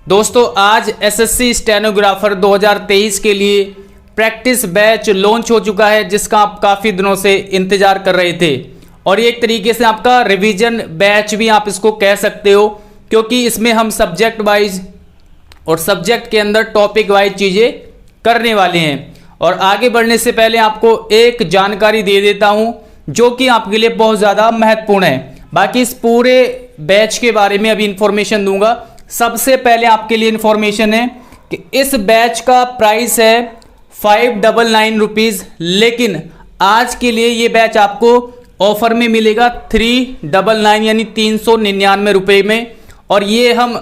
दोस्तों आज SSC stenographer 2023 के लिए प्रैक्टिस बैच लॉन्च हो चुका है, जिसका आप काफ़ी दिनों से इंतजार कर रहे थे। और ये एक तरीके से आपका रिवीजन बैच भी आप इसको कह सकते हो, क्योंकि इसमें हम सब्जेक्ट वाइज और सब्जेक्ट के अंदर टॉपिक वाइज चीज़ें करने वाले हैं। और आगे बढ़ने से पहले आपको एक जानकारी दे देता हूं जो कि आपके लिए बहुत ज़्यादा महत्वपूर्ण है। बाकी इस पूरे बैच के बारे में अभी इंफॉर्मेशन दूंगा। सबसे पहले आपके लिए इंफॉर्मेशन है कि इस बैच का प्राइस है 599 रुपीज़, लेकिन आज के लिए ये बैच आपको ऑफर में मिलेगा 399 यानी 399 रुपये में। और ये हम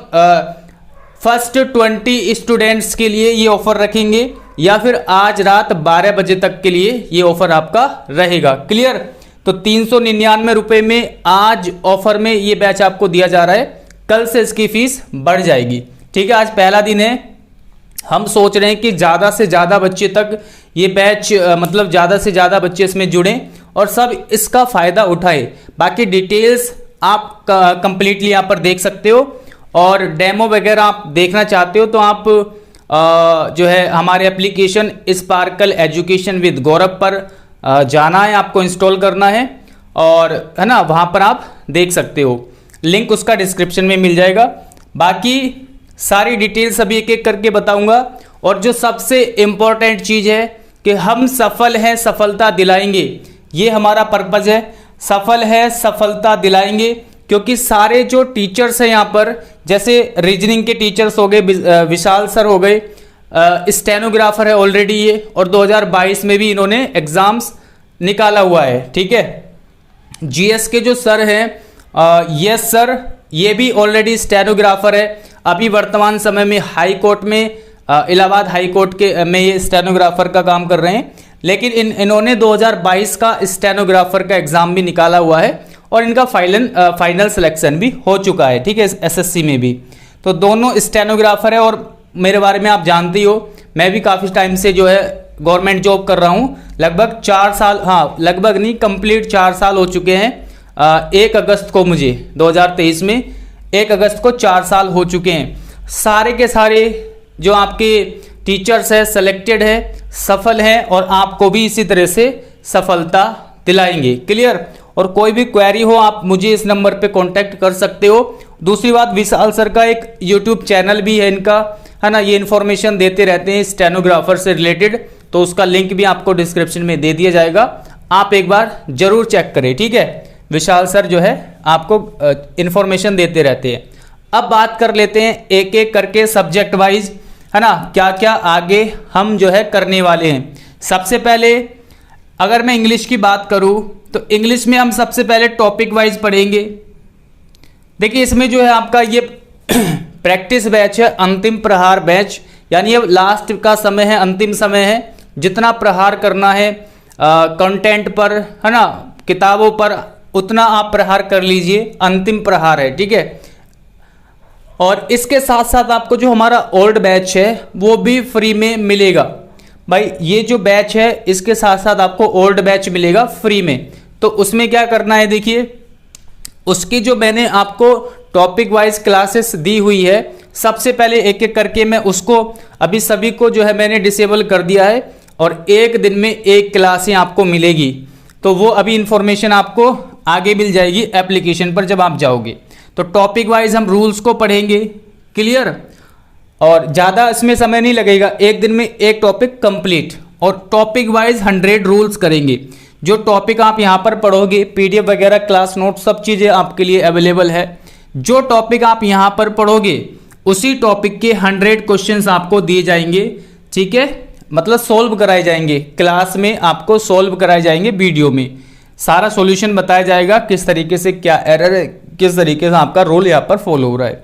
फर्स्ट 20 स्टूडेंट्स के लिए ये ऑफर रखेंगे, या फिर आज रात 12 बजे तक के लिए ये ऑफर आपका रहेगा। क्लियर? तो 399 रुपये में आज ऑफर में ये बैच आपको दिया जा रहा है। कल से इसकी फीस बढ़ जाएगी। ठीक है, आज पहला दिन है। हम सोच रहे हैं कि ज़्यादा से ज़्यादा बच्चे तक ये बैच मतलब ज़्यादा से ज़्यादा बच्चे इसमें जुड़ें और सब इसका फ़ायदा उठाए। बाकी डिटेल्स आप कंप्लीटली यहाँ पर देख सकते हो, और डेमो वगैरह आप देखना चाहते हो तो आप जो है हमारे एप्लीकेशन स्पार्कल एजुकेशन विद गौरव पर जाना है, आपको इंस्टॉल करना है, और है ना, वहाँ पर आप देख सकते हो। लिंक उसका डिस्क्रिप्शन में मिल जाएगा। बाकी सारी डिटेल्स अभी एक एक करके बताऊंगा। और जो सबसे इम्पोर्टेंट चीज़ है कि हम सफल हैं, सफलता दिलाएंगे, ये हमारा पर्पज़ है। सफल है, सफलता दिलाएंगे, क्योंकि सारे जो टीचर्स हैं यहाँ पर, जैसे रीजनिंग के टीचर्स हो गए, विशाल सर हो गए, स्टेनोग्राफर है ऑलरेडी ये, और 2022 में भी इन्होंने एग्ज़ाम्स निकाला हुआ है। ठीक है, जीएस के जो सर हैं, यस सर, ये भी ऑलरेडी स्टेनोग्राफर है। अभी वर्तमान समय में हाई कोर्ट में, इलाहाबाद हाई कोर्ट के में ये स्टेनोग्राफर का काम कर रहे हैं। लेकिन इन्होंने 2022 का स्टेनोग्राफर का एग्ज़ाम भी निकाला हुआ है, और इनका फाइनल सिलेक्शन भी हो चुका है। ठीक है, एसएससी में भी। तो दोनों स्टेनोग्राफर है, और मेरे बारे में आप जानते ही हो, मैं भी काफ़ी टाइम से जो है गवर्नमेंट जॉब कर रहा हूँ। लगभग 4 साल, हाँ लगभग नहीं, कंप्लीट 4 साल हो चुके हैं। 1 अगस्त को मुझे 2023 में 1 अगस्त को 4 साल हो चुके हैं। सारे के सारे जो आपके टीचर्स हैं सेलेक्टेड है, सफल हैं, और आपको भी इसी तरह से सफलता दिलाएंगे। क्लियर? और कोई भी क्वेरी हो आप मुझे इस नंबर पे कांटेक्ट कर सकते हो। दूसरी बात, विशाल सर का एक यूट्यूब चैनल भी है इनका, है ना, ये इन्फॉर्मेशन देते रहते हैं स्टेनोग्राफर से रिलेटेड, तो उसका लिंक भी आपको डिस्क्रिप्शन में दे दिया जाएगा। आप एक बार जरूर चेक करें। ठीक है, विशाल सर जो है आपको इन्फॉर्मेशन देते रहते हैं। अब बात कर लेते हैं एक एक करके सब्जेक्ट वाइज, है ना, क्या क्या आगे हम जो है करने वाले हैं। सबसे पहले अगर मैं इंग्लिश की बात करूं तो इंग्लिश में हम सबसे पहले टॉपिक वाइज पढ़ेंगे। देखिए, इसमें जो है आपका ये प्रैक्टिस बैच है, अंतिम प्रहार बैच, यानी ये लास्ट का समय है, अंतिम समय है। जितना प्रहार करना है कंटेंट पर, है ना, किताबों पर, उतना आप प्रहार कर लीजिए, अंतिम प्रहार है। ठीक है, और इसके साथ साथ आपको जो हमारा ओल्ड बैच है वो भी फ्री में मिलेगा। भाई ये जो बैच है इसके साथ साथ आपको ओल्ड बैच मिलेगा फ्री में। तो उसमें क्या करना है, देखिए उसकी जो मैंने आपको टॉपिक वाइज क्लासेस दी हुई है, सबसे पहले एक एक करके मैं उसको अभी सभी को जो है मैंने डिसेबल कर दिया है, और एक दिन में 1 क्लास ही आपको मिलेगी। तो वो अभी इंफॉर्मेशन आपको आगे मिल जाएगी एप्लीकेशन पर जब आप जाओगे। तो टॉपिक वाइज हम रूल्स को पढ़ेंगे। क्लियर? और ज़्यादा इसमें समय नहीं लगेगा, एक दिन में 1 टॉपिक कंप्लीट, और टॉपिक वाइज 100 रूल्स करेंगे। जो टॉपिक आप यहाँ पर पढ़ोगे, पीडीएफ वगैरह, क्लास नोट, सब चीज़ें आपके लिए अवेलेबल है। जो टॉपिक आप यहाँ पर पढ़ोगे उसी टॉपिक के 100 क्वेश्चंस आपको दिए जाएंगे। ठीक है, मतलब सोल्व कराए जाएंगे, क्लास में आपको सोल्व कराए जाएंगे, वीडियो में सारा सॉल्यूशन बताया जाएगा, किस तरीके से क्या एरर है, किस तरीके से आपका रोल यहाँ पर फॉलो हो रहा है।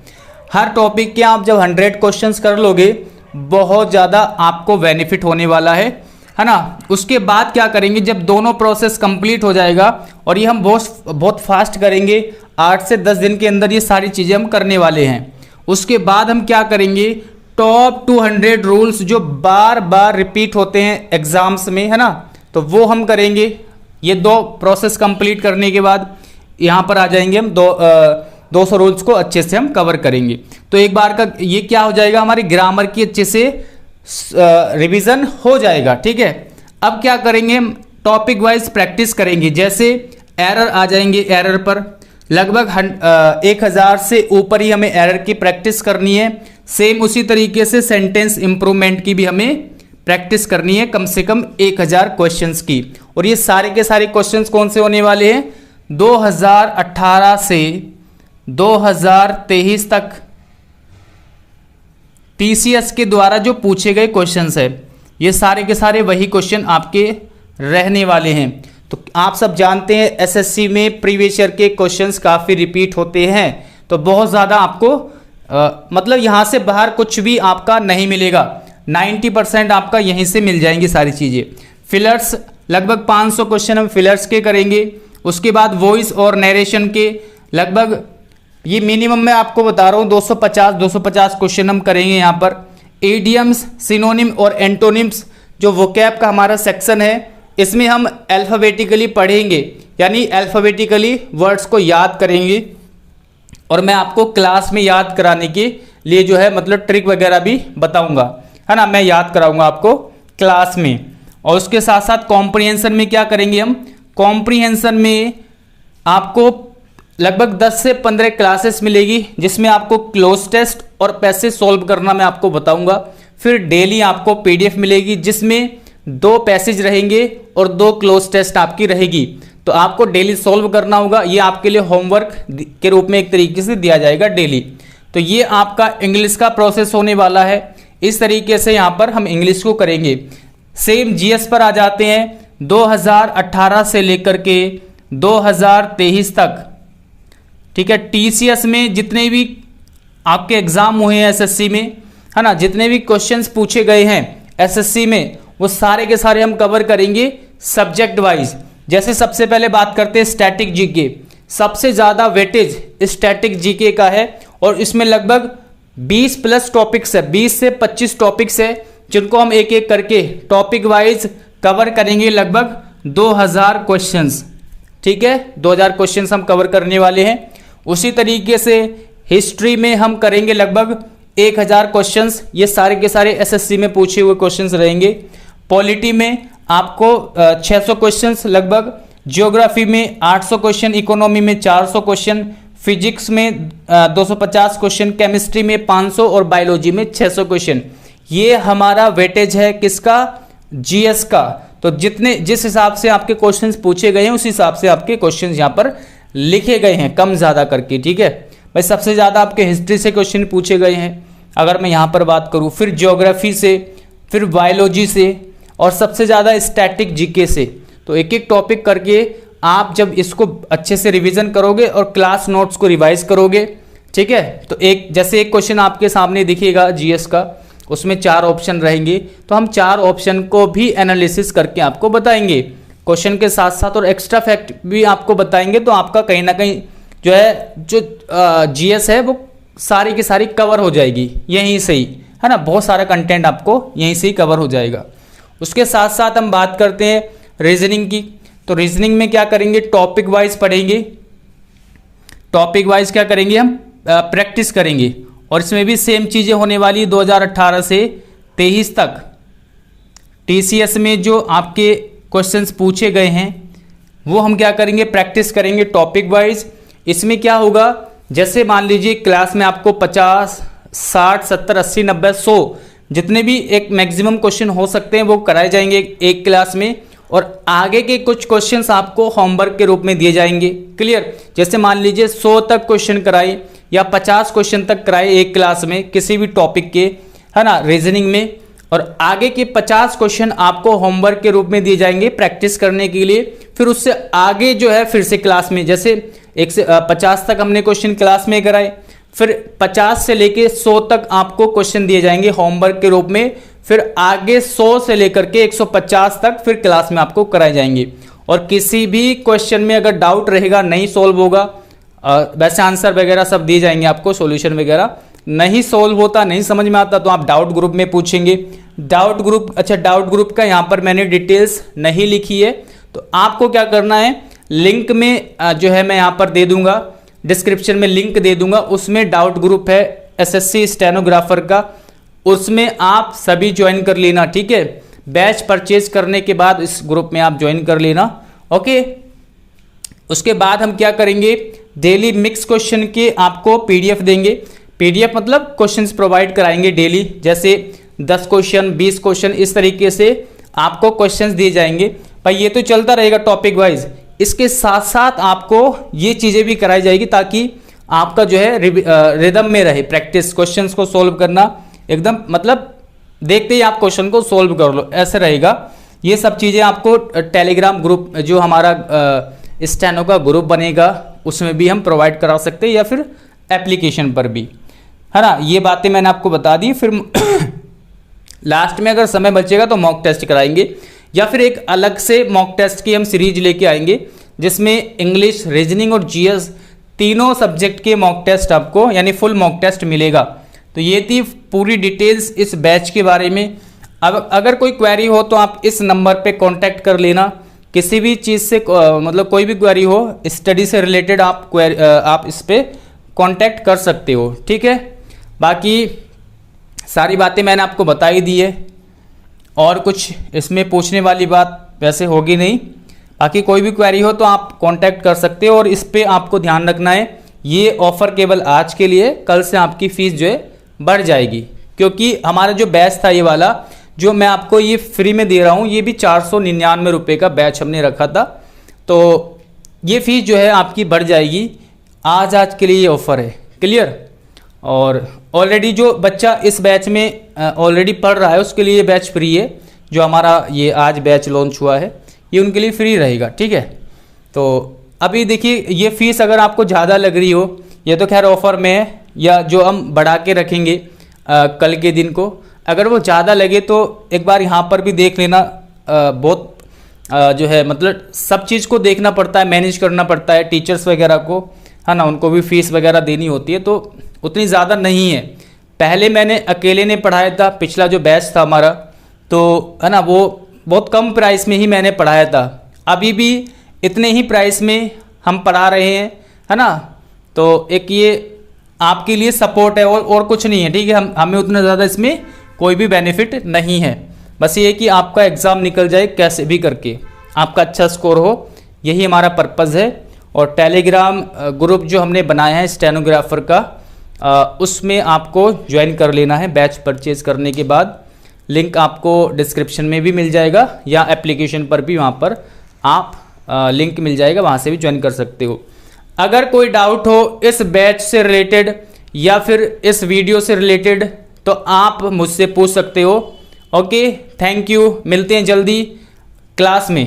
हर टॉपिक के आप जब 100 क्वेश्चंस कर लोगे, बहुत ज़्यादा आपको बेनिफिट होने वाला है ना। उसके बाद क्या करेंगे, जब दोनों प्रोसेस कंप्लीट हो जाएगा, और ये हम बहुत फास्ट करेंगे, 8 से 10 दिन के अंदर ये सारी चीज़ें हम करने वाले हैं। उसके बाद हम क्या करेंगे, टॉप 200 रूल्स जो बार बार रिपीट होते हैं एग्जाम्स में, है ना, तो वो हम करेंगे। ये 2 प्रोसेस कंप्लीट करने के बाद यहाँ पर आ जाएंगे हम 200 रूल्स को अच्छे से हम कवर करेंगे। तो एक बार का ये क्या हो जाएगा, हमारी ग्रामर की अच्छे से रिवीजन हो जाएगा। ठीक है, अब क्या करेंगे हम, टॉपिक वाइज प्रैक्टिस करेंगे। जैसे एरर आ जाएंगे, एरर पर लगभग 1000 से ऊपर ही हमें एरर की प्रैक्टिस करनी है। सेम उसी तरीके से सेंटेंस इंप्रूवमेंट की भी हमें प्रैक्टिस करनी है, कम से कम 1000 क्वेश्चंस की। और ये सारे के सारे क्वेश्चंस कौन से होने वाले हैं, 2018 से 2023 तक टीसीएस के द्वारा जो पूछे गए क्वेश्चंस है, ये सारे के सारे वही क्वेश्चन आपके रहने वाले हैं। तो आप सब जानते हैं एसएससी में प्रीवियस ईयर के क्वेश्चंस काफ़ी रिपीट होते हैं, तो बहुत ज़्यादा आपको मतलब यहाँ से बाहर कुछ भी आपका नहीं मिलेगा, 90% आपका यहीं से मिल जाएंगी सारी चीज़ें। फिलर्स लगभग 500 क्वेश्चन हम फिलर्स के करेंगे। उसके बाद वॉइस और नरेशन के लगभग ये मिनिमम मैं आपको बता रहा हूँ 250 क्वेश्चन हम करेंगे यहाँ पर। एडियम्स, सिनोनिम और एंटोनिम्स जो वोकैब का हमारा सेक्शन है, इसमें हम अल्फ़ाबेटिकली पढ़ेंगे, यानी अल्फ़ाबेटिकली वर्ड्स को याद करेंगे। और मैं आपको क्लास में याद कराने के लिए जो है मतलब ट्रिक वगैरह भी बताऊंगा, है ना, मैं याद कराऊंगा आपको क्लास में। और उसके साथ साथ कॉम्प्रिहेंशन में क्या करेंगे हम, कॉम्प्रिहेंशन में आपको लगभग 10 से 15 क्लासेस मिलेगी, जिसमें आपको क्लोज टेस्ट और पैसेज सॉल्व करना मैं आपको बताऊंगा। फिर डेली आपको पीडीएफ मिलेगी, जिसमें 2 पैसेज रहेंगे और 2 क्लोज टेस्ट आपकी रहेगी। तो आपको डेली सॉल्व करना होगा, ये आपके लिए होमवर्क के रूप में एक तरीके से दिया जाएगा डेली। तो ये आपका इंग्लिश का प्रोसेस होने वाला है। इस तरीके से यहाँ पर हम इंग्लिश को करेंगे। सेम जीएस पर आ जाते हैं, 2018 से लेकर के 2023 तक। ठीक है, टीसीएस में जितने भी आपके एग्जाम हुए हैं एसएससी में, है ना, जितने भी क्वेश्चंस पूछे गए हैं एसएससी में, वो सारे के सारे हम कवर करेंगे सब्जेक्ट वाइज। जैसे सबसे पहले बात करते हैं स्टैटिक जीके। सबसे ज़्यादा वेटेज स्टैटिक जीके का है और इसमें लगभग 20 प्लस टॉपिक्स है, 20 से 25 टॉपिक्स है, जिनको हम एक एक करके टॉपिक वाइज कवर करेंगे। लगभग 2000 क्वेश्चंस, ठीक है, 2000 क्वेश्चंस हम कवर करने वाले हैं। उसी तरीके से हिस्ट्री में हम करेंगे लगभग 1000 क्वेश्चंस, ये सारे के सारे एसएससी में पूछे हुए क्वेश्चंस रहेंगे। पॉलिटी में आपको 600 क्वेश्चंस लगभग, ज्योग्राफी में 800 क्वेश्चन, इकोनॉमी में 400 क्वेश्चन, फिजिक्स में 250 क्वेश्चन, केमिस्ट्री में 500 और बायोलॉजी में 600 क्वेश्चन। ये हमारा वेटेज है किसका, जीएस का। तो जिस हिसाब से आपके क्वेश्चंस पूछे गए हैं उस हिसाब से आपके क्वेश्चंस यहाँ पर लिखे गए हैं, कम ज़्यादा करके। ठीक है भाई, सबसे ज़्यादा आपके हिस्ट्री से क्वेश्चन पूछे गए हैं अगर मैं यहाँ पर बात करूँ, फिर ज्योग्राफी से, फिर बायोलॉजी से, और सबसे ज़्यादा स्टैटिक जीके से। तो एक एक टॉपिक करके आप जब इसको अच्छे से रिवीजन करोगे और क्लास नोट्स को रिवाइज करोगे, ठीक है, तो जैसे एक क्वेश्चन आपके सामने दिखेगा जीएस का, उसमें 4 ऑप्शन रहेंगे, तो हम 4 ऑप्शन को भी एनालिसिस करके आपको बताएंगे क्वेश्चन के साथ साथ, और एक्स्ट्रा फैक्ट भी आपको बताएंगे। तो आपका कहीं ना कहीं जो है जो जीएस है वो सारी की सारी कवर हो जाएगी यहीं से ही, है ना, बहुत सारा कंटेंट आपको यहीं से ही कवर हो जाएगा। उसके साथ साथ हम बात करते हैं रीजनिंग की। तो रीजनिंग में क्या करेंगे, टॉपिक वाइज पढ़ेंगे, टॉपिक वाइज क्या करेंगे हम, प्रैक्टिस करेंगे। और इसमें भी सेम चीज़ें होने वाली 2018 से 23 तक टीसीएस में जो आपके क्वेश्चंस पूछे गए हैं वो हम क्या करेंगे, प्रैक्टिस करेंगे टॉपिक वाइज। इसमें क्या होगा, जैसे मान लीजिए क्लास में आपको 50, 60, 70, 80, 90, 100 जितने भी एक मैक्सिमम क्वेश्चन हो सकते हैं वो कराए जाएंगे एक क्लास में, और आगे के कुछ क्वेश्चंस आपको होमवर्क के रूप में दिए जाएंगे। क्लियर, जैसे मान लीजिए 100 तक क्वेश्चन कराए या 50 क्वेश्चन तक कराए एक क्लास में किसी भी टॉपिक के, है ना, रीजनिंग में, और आगे के 50 क्वेश्चन आपको होमवर्क के रूप में दिए जाएंगे प्रैक्टिस करने के लिए। फिर उससे आगे जो है फिर से क्लास में, जैसे 1 से 50 तक हमने क्वेश्चन क्लास में कराए, फिर 50 से लेके 100 तक आपको क्वेश्चन दिए जाएंगे होमवर्क के रूप में, फिर आगे 100 से लेकर के 150 तक फिर क्लास में आपको कराए जाएंगे। और किसी भी क्वेश्चन में अगर डाउट रहेगा, नहीं सॉल्व होगा, वैसे आंसर वगैरह सब दिए जाएंगे आपको, सॉल्यूशन वगैरह, नहीं सॉल्व होता, नहीं समझ में आता तो आप डाउट ग्रुप में पूछेंगे। डाउट ग्रुप, अच्छा डाउट ग्रुप का यहाँ पर मैंने डिटेल्स नहीं लिखी है, तो आपको क्या करना है, लिंक में जो है मैं यहाँ पर दे दूंगा, डिस्क्रिप्शन में लिंक दे दूंगा, उसमें डाउट ग्रुप है एसएससी स्टेनोग्राफर का, उसमें आप सभी ज्वाइन कर लेना, ठीक है। बैच परचेज करने के बाद इस ग्रुप में आप ज्वाइन कर लेना, ओके। उसके बाद हम क्या करेंगे, डेली मिक्स क्वेश्चन के आपको पीडीएफ देंगे। पीडीएफ मतलब क्वेश्चंस प्रोवाइड कराएंगे डेली, जैसे 10 क्वेश्चन 20 क्वेश्चन इस तरीके से आपको क्वेश्चंस दिए जाएंगे। भाई ये तो चलता रहेगा टॉपिक वाइज, इसके साथ साथ आपको ये चीज़ें भी कराई जाएगी ताकि आपका जो है रिदम में रहे प्रैक्टिस, क्वेश्चंस को सोल्व करना एकदम, मतलब देखते ही आप क्वेश्चन को सोल्व कर लो, ऐसे रहेगा। ये सब चीज़ें आपको टेलीग्राम ग्रुप जो हमारा स्टेनो का ग्रुप बनेगा उसमें भी हम प्रोवाइड करा सकते हैं, या फिर एप्लीकेशन पर भी, है ना। ये बातें मैंने आपको बता दी। फिर लास्ट में अगर समय बचेगा तो मॉक टेस्ट कराएंगे, या फिर एक अलग से मॉक टेस्ट की हम सीरीज लेके आएंगे जिसमें इंग्लिश, रीजनिंग और जीएस तीनों सब्जेक्ट के मॉक टेस्ट आपको, यानी फुल मॉक टेस्ट मिलेगा। तो ये थी पूरी डिटेल्स इस बैच के बारे में। अब अगर कोई क्वेरी हो तो आप इस नंबर पे कांटेक्ट कर लेना, किसी भी चीज़ से मतलब कोई भी क्वेरी हो स्टडी से रिलेटेड आप इस पे कांटेक्ट कर सकते हो, ठीक है। बाकी सारी बातें मैंने आपको बता ही दी है, और कुछ इसमें पूछने वाली बात वैसे होगी नहीं। बाकी कोई भी क्वेरी हो तो आप कांटेक्ट कर सकते हो, और इस पे आपको ध्यान रखना है ये ऑफ़र केवल आज के लिए, कल से आपकी फ़ीस जो है बढ़ जाएगी, क्योंकि हमारा जो बैच था ये वाला जो मैं आपको ये फ्री में दे रहा हूँ, ये भी 499 रुपये का बैच हमने रखा था, तो ये फ़ीस जो है आपकी बढ़ जाएगी। आज के लिए ये ऑफ़र है, क्लियर। और ऑलरेडी जो बच्चा इस बैच में ऑलरेडी पढ़ रहा है उसके लिए ये बैच फ्री है, जो हमारा ये आज बैच लॉन्च हुआ है ये उनके लिए फ्री रहेगा, ठीक है। तो अभी देखिए ये फ़ीस अगर आपको ज़्यादा लग रही हो, ये तो खैर ऑफ़र में है, या जो हम बढ़ा के रखेंगे कल के दिन को, अगर वो ज़्यादा लगे तो एक बार यहाँ पर भी देख लेना। बहुत जो है मतलब सब चीज़ को देखना पड़ता है, मैनेज करना पड़ता है, टीचर्स वगैरह को, है ना, उनको भी फीस वगैरह देनी होती है, तो उतनी ज़्यादा नहीं है। पहले मैंने अकेले ने पढ़ाया था, पिछला जो बैच था हमारा, तो है ना, वो बहुत कम प्राइस में ही मैंने पढ़ाया था। अभी भी इतने ही प्राइस में हम पढ़ा रहे हैं, है ना। तो एक ये आपके लिए सपोर्ट है, और कुछ नहीं है, ठीक है। हमें उतना ज़्यादा इसमें कोई भी बेनिफिट नहीं है, बस ये कि आपका एग्ज़ाम निकल जाए कैसे भी करके, आपका अच्छा स्कोर हो, यही हमारा पर्पज़ है। और टेलीग्राम ग्रुप जो हमने बनाया है स्टेनोग्राफर का, उसमें आपको ज्वाइन कर लेना है बैच परचेज करने के बाद। लिंक आपको डिस्क्रिप्शन में भी मिल जाएगा, या एप्लीकेशन पर भी वहाँ पर आप लिंक मिल जाएगा, वहाँ से भी ज्वाइन कर सकते हो। अगर कोई डाउट हो इस बैच से रिलेटेड या फिर इस वीडियो से रिलेटेड तो आप मुझसे पूछ सकते हो। ओके, थैंक यू, मिलते हैं जल्दी क्लास में।